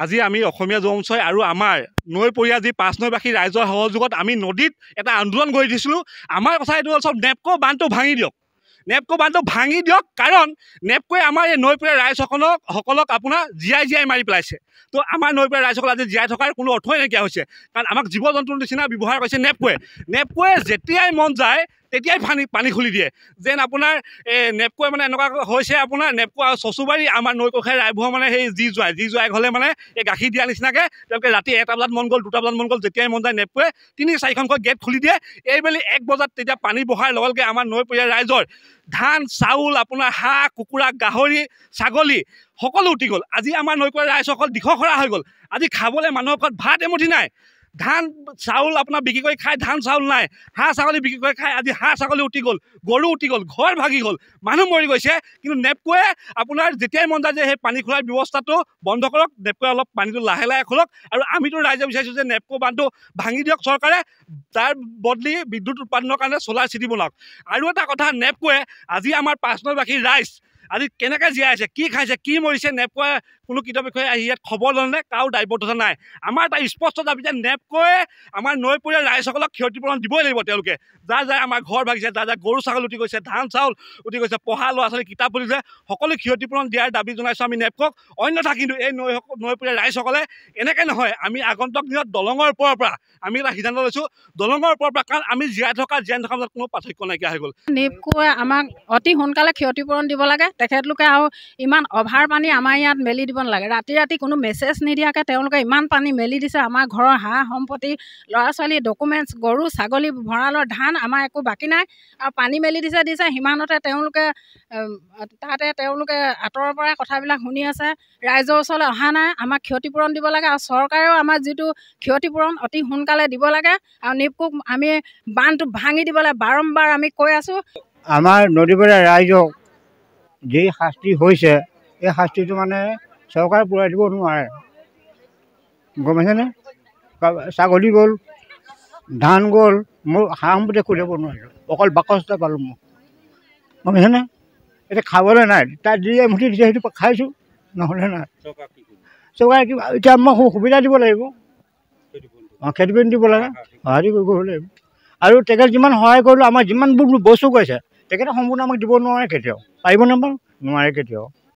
আজি আমি অসমীয়া জনসংঘই আৰু আমাৰ নৈপৰীয়া যি ৫ নৈবাসী ৰাইজৰ সহযোগত আমি নদীত এটা আন্দোলন গঢ়ি দিছিলোঁ। আমাৰ কথা এইটো হ'ল চব নেপকো বান্ধটো ভাঙি দিয়ক, নেপকো বান্ধটো ভাঙি দিয়ক। কাৰণ নেপকোৱে আমাৰ এই নৈপৰীয়া ৰাইজসকলক আপোনাৰ জীয়াই মাৰি পেলাইছে। তো আমাৰ নৈপৰীয়া ৰাইজসকল আজি জীয়াই থকাৰ কোনো অৰ্থই নাইকিয়া হৈছে, কাৰণ আমাক জীৱ জন্তুৰ নিচিনা ব্যৱহাৰ কৰিছে নেপকোৱে যেতিয়াই মন যায় তেতিয়াই পানী খুলি দিয়ে। যেন আপোনাৰ নেপকোৱে মানে এনেকুৱা হৈছে, আপোনাৰ নেপকো আৰু চচুবাৰী আমাৰ নৈকষাই ৰাইভৰ মানে সেই যি জোৱাই হ'লে মানে এই গাখীৰ দিয়া নিচিনাকৈ তেওঁলোকে ৰাতি 1টা বজাত মন গ'ল 2টা বজাত মন গ'ল, যেতিয়াই মন যায় নেপকোৱে 3-4খনকৈ গেট খুলি দিয়ে। এইবেলি 1 বজাত তেতিয়া পানী বহাৰ লগে লগে আমাৰ নৈপৰীয়া ৰাইজৰ ধান চাউল আপোনাৰ হাঁহ কুকুৰা গাহৰি ছাগলী সকলো উটি গ'ল। আজি আমাৰ নৈপৰীয়া ৰাইজসকল দিশখৰা হৈ গ'ল। আজি খাবলৈ মানুহৰ ঘৰত ভাত এমুঠি নাই, ধান চাউল আপোনাৰ বিক্ৰী কৰি খাই ধান চাউল নাই, হাঁহ ছাগলী বিক্ৰী কৰি খাই আজি হাঁহ ছাগলী উটি গ'ল, গৰু উটি গ'ল, ঘৰ ভাগি গ'ল, মানুহ মৰি গৈছে। কিন্তু নেপকোৱে আপোনাৰ যেতিয়াই মন যায় যে সেই পানী খোলাৰ ব্যৱস্থাটো বন্ধ কৰক, নেপকোৱে অলপ পানীটো লাহে লাহে খোলক। আৰু আমিতো ৰাইজে বিচাৰিছোঁ যে নেপকো বান্ধটো ভাঙি দিয়ক চৰকাৰে, তাৰ বদলি বিদ্যুৎ উৎপাদনৰ কাৰণে চ'লাৰ চিটি বনাওক। আৰু এটা কথা, নেপকোৱে আজি আমাৰ ৫ নৈবাসী ৰাইজ আজি কেনেকৈ জীয়াই আছে, কি খাইছে, কি মৰিছে, নেপকোৱে কোনো কিতাপ বিষয়ে আহি ইয়াত খবৰ ল'লে কাৰো দায়বদ্ধতা নাই। আমাৰ এটা স্পষ্ট দাবী যে নেপকোৱে আমাৰ নৈপৰীয়া ৰাইজসকলক ক্ষতিপূৰণ দিবই লাগিব। তেওঁলোকে যাৰ আমাৰ ঘৰ ভাগিছে, যাৰ গৰু ছাগলী উটি গৈছে, ধান চাউল উটি গৈছে, পঢ়া ল'ৰা ছোৱালী কিতাপ পঢ়িছে, সকলো ক্ষতিপূৰণ দিয়াৰ দাবী জনাইছোঁ আমি নেপকক। অন্যথা কিন্তু এই নৈপৰীয়া ৰাইজসকলে এনেকৈ নহয়, আমি আগন্তুক দিনত দলঙৰ ওপৰৰ পৰা আমি এটা সিদ্ধান্ত লৈছোঁ, দলঙৰ ওপৰৰ পৰা, কাৰণ আমি জীয়াই থকা মাজত কোনো পাৰ্থক্য নাইকিয়া হৈ গ'ল। নেপকোৱে আমাক অতি সোনকালে ক্ষতিপূৰণ দিব লাগে। তেখেতলোকে আৰু ইমান অভাৰ পানী আমাৰ ইয়াত মেলি দিব নালাগে। ৰাতি কোনো মেছেজ নিদিয়াকৈ তেওঁলোকে ইমান পানী মেলি দিছে। আমাৰ ঘৰৰ হাঁহ সম্পত্তি, ল'ৰা ছোৱালী ডকুমেণ্টছ, গৰু ছাগলী, ভঁৰালৰ ধান আমাৰ একো বাকী নাই। আৰু পানী মেলি দিছে সিমানতে তেওঁলোকে আঁতৰৰ পৰাই কথাবিলাক শুনি আছে, ৰাইজৰ ওচৰলৈ অহা নাই। আমাক ক্ষতিপূৰণ দিব লাগে আৰু চৰকাৰেও আমাৰ যিটো ক্ষতিপূৰণ অতি সোনকালে দিব লাগে। আৰু নেপকোক আমি বান্ধটো ভাঙি দিবলৈ বাৰম্বাৰ আমি কৈ আছোঁ। আমাৰ নদীপৰীয়া ৰাইজক যি শাস্তি হৈছে, এই শাস্তিটো মানে চৰকাৰে পূৰাই দিব নোৱাৰে, গম পাইছেনে? ছাগলী গ'ল, ধান গ'ল, মোৰ হাঁহ সম্পত্তি খুলিব নোৱাৰিলোঁ, অকল বাকচটা পালোঁ মোক, গম পাইছেনে? এতিয়া খাবলৈ নাই, তাত যি এমুঠি দিছে সেইটো খাইছোঁ, নহ'লে নাই। চৰকাৰে কিবা এতিয়া আমাক সুবিধা দিব লাগিব, খেতিপূৰণ দিব লাগে, সহায় কৰিব লাগিব। আৰু তেখেত যিমান সহায় কৰিলোঁ, আমাৰ যিমানবোৰ বস্তু কৈছে তেখেতে সম্পূৰ্ণ আমাক দিব নোৱাৰে কেতিয়াও, পাৰিব নাপাওঁ, নোৱাৰে কেতিয়াও।